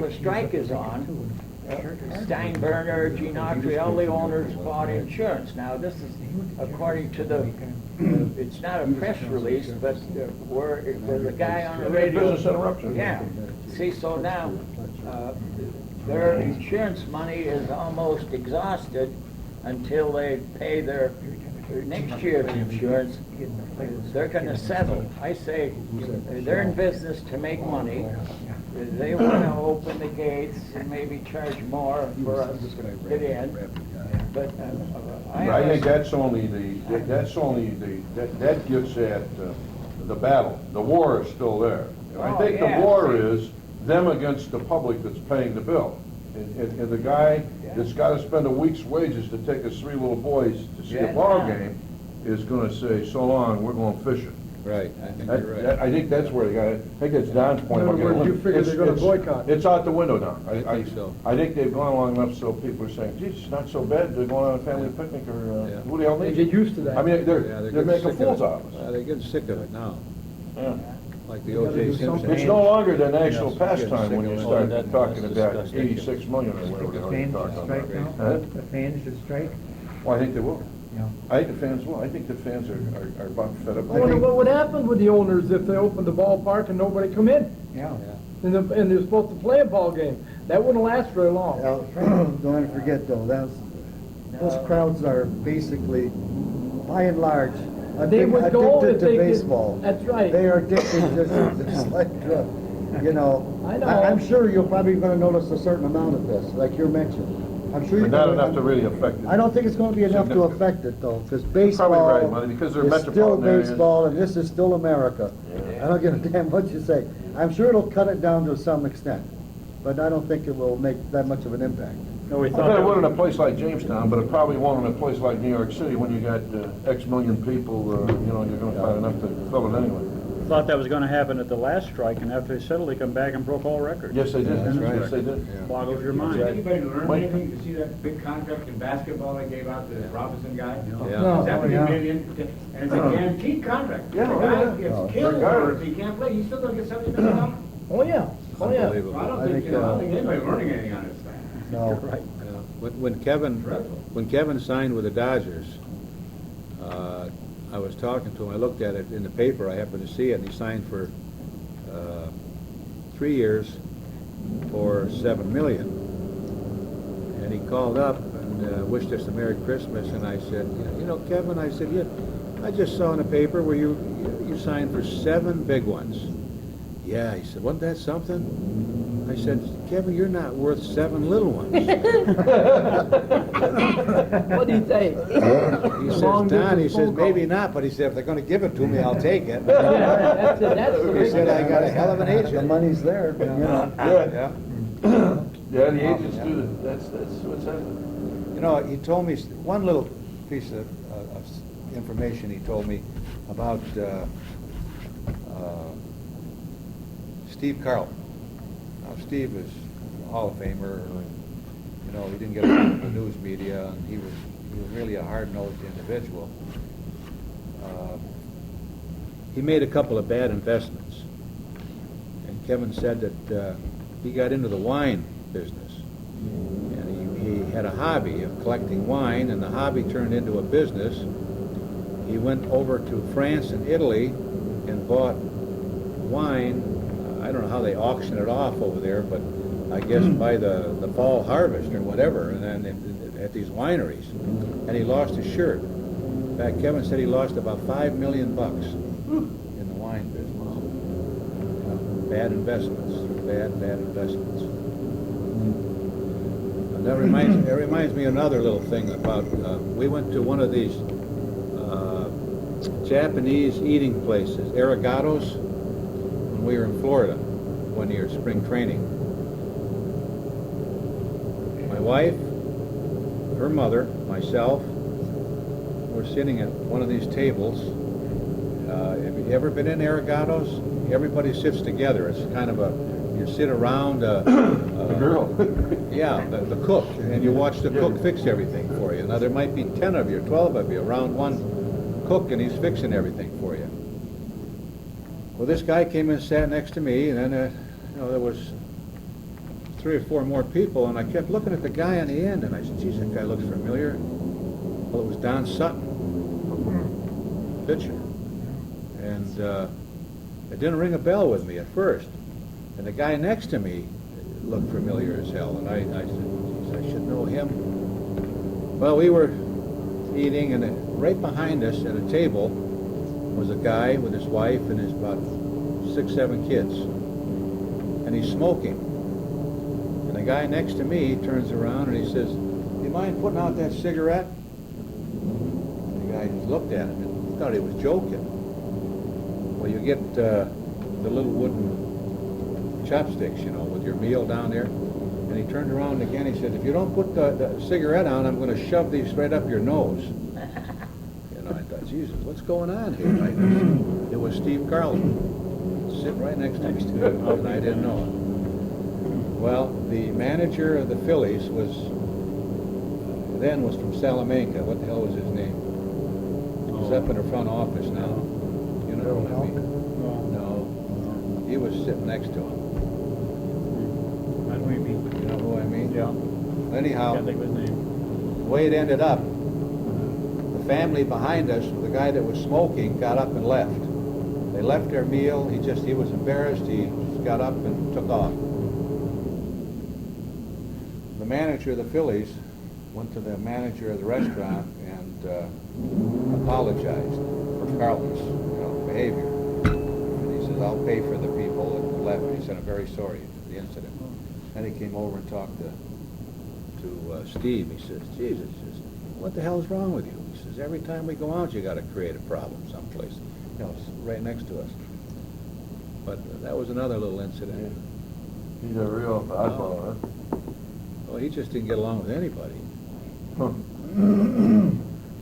the strike is on, Steinbrenner, Gene Autry, all the owners bought insurance. Now, this is according to it's not a press release, but there's a guy on the radio. Business interruption. Yeah. See, so now, their insurance money is almost exhausted until they pay their next year's insurance. They're gonna settle. I say, they're in business to make money. They wanna open the gates and maybe charge more for us to get in. But I think that's only that gets at the battle. The war is still there. And I Oh, think yeah. the war is them against the public that's paying the bill. And the guy that's got to spend a week's wages to take his 3 little boys to see a Yeah, ball yeah. game is going to say, so long, we're going fishing. Right, I think you're right. I think that's where the guy, I think that's Don's point. In other about words, you getting- figure they're gonna it's- boycott. It's out the window now. I think so. I think they've gone long enough so people are saying, geez, it's not so bad, they're going on a family picnic or, Yeah. who the hell They needs get it? used to that. I mean, Yeah, they're getting making sick fools of out it. of us. They're getting sick of it now, Yeah. like the You gotta O.J. do Simpson. something. It's no longer the national Yes, pastime when you yes, start that's talking about disgusting. 86 million or whatever the The hell you're fans talking should strike now? about. Huh? The fans should strike? Well, I think they will. Yeah. I think the fans will. I think the fans are about fed up. I wonder what would happen with the owners if they opened the ballpark and nobody come in? Yeah. And they're supposed to play a ball game. That wouldn't last very long. Now, don't forget though, those crowds are basically, by and large, They would go addicted if to they could- baseball. that's right. They are addicted, just like, you know. I know. I'm sure you're probably gonna notice a certain amount of this, like you mentioned. I'm sure But you're not gonna. enough to really affect it. I don't think it's gonna be enough to Significant. affect it though, because You're baseball probably right, Monty, because they're is still metropolitan areas. baseball and this is still America. I don't give a damn what you say. I'm sure it'll cut it down to some extent, but I don't think it will make that much of an impact. No, we I thought bet it that would in was- a place like Jamestown, but it probably won't in a place like New York City when you got X million people, you're gonna find enough to fill it anyway. thought that was gonna happen at the last strike, and after they settled, they come back and broke all records. Yes, they did. That's right. Yes, they did. Boggles your mind. Did anybody learn Mike? anything to see that big contract in basketball they gave out to the Robinson guy? Yeah. $70 yeah. million, and it's a guaranteed contract. Yeah, The oh, guy yeah. gets killed or Regardless. if he can't play, he's still gonna get $70 million. Oh, yeah. Oh, yeah. Well, I don't I think, think, I don't think anybody's learning anything on this thing. No. Right. When Kevin signed with the Dodgers, I was talking to him. I looked at it in the paper. I happened to see it, and he signed for 3 years for $7 million. And he called up and wished us a Merry Christmas. And I said, you know, Kevin, I said, yeah, I just saw in the paper where you signed for 7 big ones. Yeah, he said, wasn't that something? I said, Kevin, you're not worth 7 little ones. What do you think? He says, Don, he says, maybe not, but he said, if they're going to give it to me, I'll take it. He said, I got a hell of an agent. The money's there, you know. Good. Yeah. Yeah, the agents do that. That's what's happening. You know, he told me one little piece of information he told me about Steve Carlton. Now, Steve is a Hall of Famer. You know, he didn't get around the news media, and he was really a hard-nosed individual. He made a couple of bad investments, and Kevin said that he got into the wine business, and he had a hobby of collecting wine, and the hobby turned into a business. He went over to France and Italy and bought wine. I don't know how they auction it off over there, but I guess by the fall harvest or whatever, and then at these wineries, and he lost his shirt. In fact, Kevin said he lost about $5 million in the wine business. Bad investments, bad investments. And that reminds me of another little thing about, we went to one of these Japanese eating places, Arigatos, when we were in Florida one year, spring training. My wife, her mother, myself, were sitting at one of these tables. Have you ever been in Arigatos? Everybody sits together. It's kind of you sit around The girl. yeah, the cook, and you watch the cook fix everything for you. Now, there might be 10 of you, 12 of you around one cook, and he's fixing everything for you. Well, this guy came and sat next to me, and then you know, there was 3 or 4 more people, and I kept looking at the guy on the end, and I said, geez, that guy looks familiar. Well, it was Don Sutton, pitcher. And it didn't ring a bell with me at first. And the guy next to me looked familiar as hell, and I said, geez, I should know him. Well, we were eating, and right behind us at a table was a guy with his wife and his about 6, 7 kids. And he's smoking. And the guy next to me turns around and he says, do you mind putting out that cigarette? And the guy looked at him and thought he was joking. Well, you get the little wooden chopsticks, you know, with your meal down there. And he turned around again. He said, if you don't put the cigarette on, I'm going to shove these straight up your nose. You know, I thought, Jesus, what's going on here? Right? It was Steve Carlton, sitting right next to me, and I didn't know it. Well, the manager of the Phillies was from Salamanca. What the hell was his name? He's up in the front office now. You know what I mean? No. He was sitting next to him. I know what you mean. You know who I mean? Yeah. Anyhow, Can't think of his name. the way it ended up, the family behind us, the guy that was smoking, got up and left. They left their meal. He was embarrassed. He just got up and took off. The manager of the Phillies went to the manager of the restaurant and apologized for Carlton's behavior. And he says, I'll pay for the people that left. He said, I'm very sorry for the incident. Then he came over and talked to Steve. He says, Jesus, what the hell is wrong with you? He says, every time we go out, you got to create a problem someplace. You know, it's right next to us. But that was another little incident. He's a real oddball, huh? Well, he just didn't get along with anybody.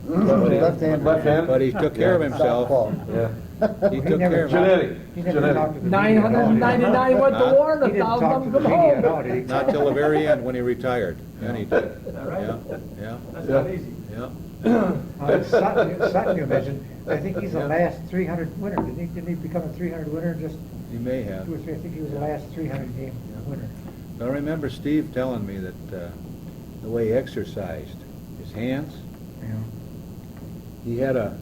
Left-handed. But he took care of himself. Softball. Yeah. He took care of himself. Genetic. 999 went to war, and 1,000 of them come home. Not till the very end when he retired. Then he did. Yeah. That's not easy. Sutton, you mentioned, I think he's the last 300 winner. Didn't he become a 300 winner just He may have. 2 or 3? I think he was the last 300 game winner. I remember Steve telling me that the way he exercised his hands. Yeah. He had a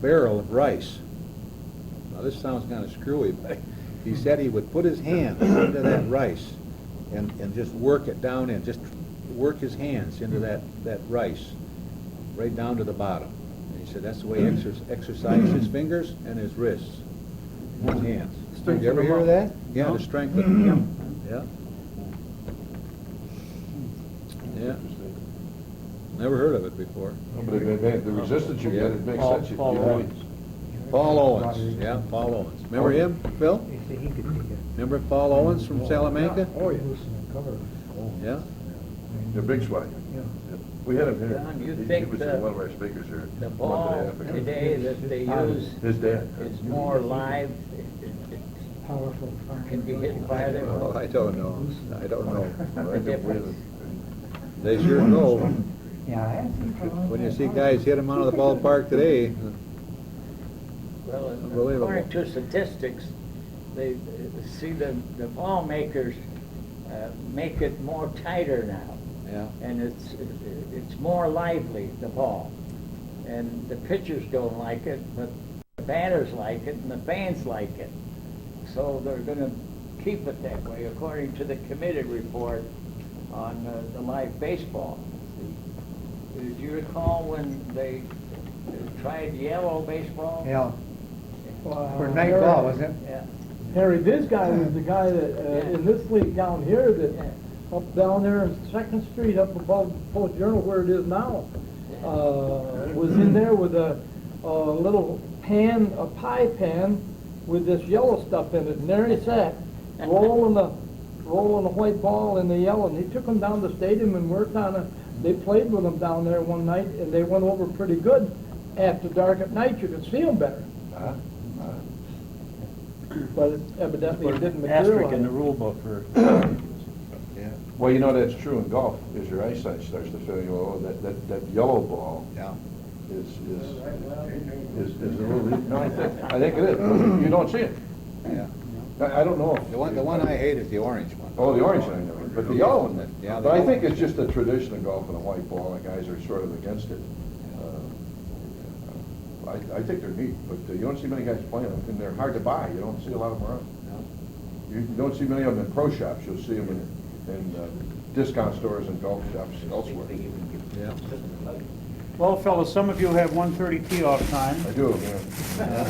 barrel of rice. Now this sounds kind of screwy, but he said he would put his hand into that rice and just work it down in, just work his hands into that rice, right down to the bottom. And he said that's the way he exercised his fingers and his wrists, his hands. Did you ever hear of that? Yeah, to strengthen them. Yeah. Yeah. Never heard of it before. No, but the resistance you get, it makes sense. You really- Paul Owens, yeah, Paul Owens. Remember him, Phil? They say he could take it. Remember Paul Owens from Salamanca? Oh, yeah. Loosen and cover. Yeah. The big swag. Yeah. We had him here. Don, you He think was the- one of our speakers here. The a month ball and a half ago. today that they use His dad. is more live, Powerful. it can be hit by them. Oh, I don't know. I don't know. Well, I think we- They sure go. Yeah, I have some. When you see guys hit them out of the ballpark today, Well, Unbelievable. according to statistics, they see the ball makers make it more tighter now, yeah. and it's more lively, the ball. And the pitchers don't like it, but the batters like it, and the fans like it. So they're going to keep it that way, according to the committee report on the live baseball. Did you recall when they tried yellow baseball? Yeah. Well, For night ball, wasn't it? Yeah. Harry, this guy was the guy that, in this league down here, that up down there in Second Street, up above Post Journal where it is now, was in there with a little pan, a pie pan, with this yellow stuff in it, and there he sat, rolling the white ball in the yellow, and he took him down to the stadium and worked on it. They played with him down there one night, and they went over pretty good. After dark at night, you could see them better. But evidently it didn't Asterisk in the materialize. rule book for, Yeah. Well, you know, that's true in golf, as your eyesight starts to fail, you know, that yellow ball Yeah. is a little, no, I think it is. You don't see it. Yeah. I don't know. The one I hate is the orange one. Oh, the orange one, I know, but the yellow one, Yeah, the but I yellow think one. it's just a tradition of golf and a white ball, and guys are sort of against it. I think they're neat, but you don't see many guys playing them, and they're hard to buy. You don't see a lot of them around. You don't see many of them in pro shops. You'll see them in discount stores and golf shops elsewhere. Yeah. well, fellas, some of you have 1:30 tee-off time. I do, yeah.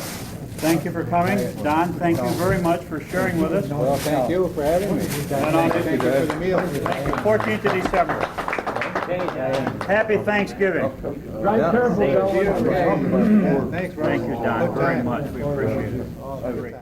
Thank you for coming. Don, thank you very much for sharing with us. Well, thank you for having me. And on Thank you for the meal. 14th of December. Happy Thanksgiving. Drive careful, Thank you. gentlemen. Thanks, Ron. Thank you, Don, Good very time. much. We appreciate it. Great.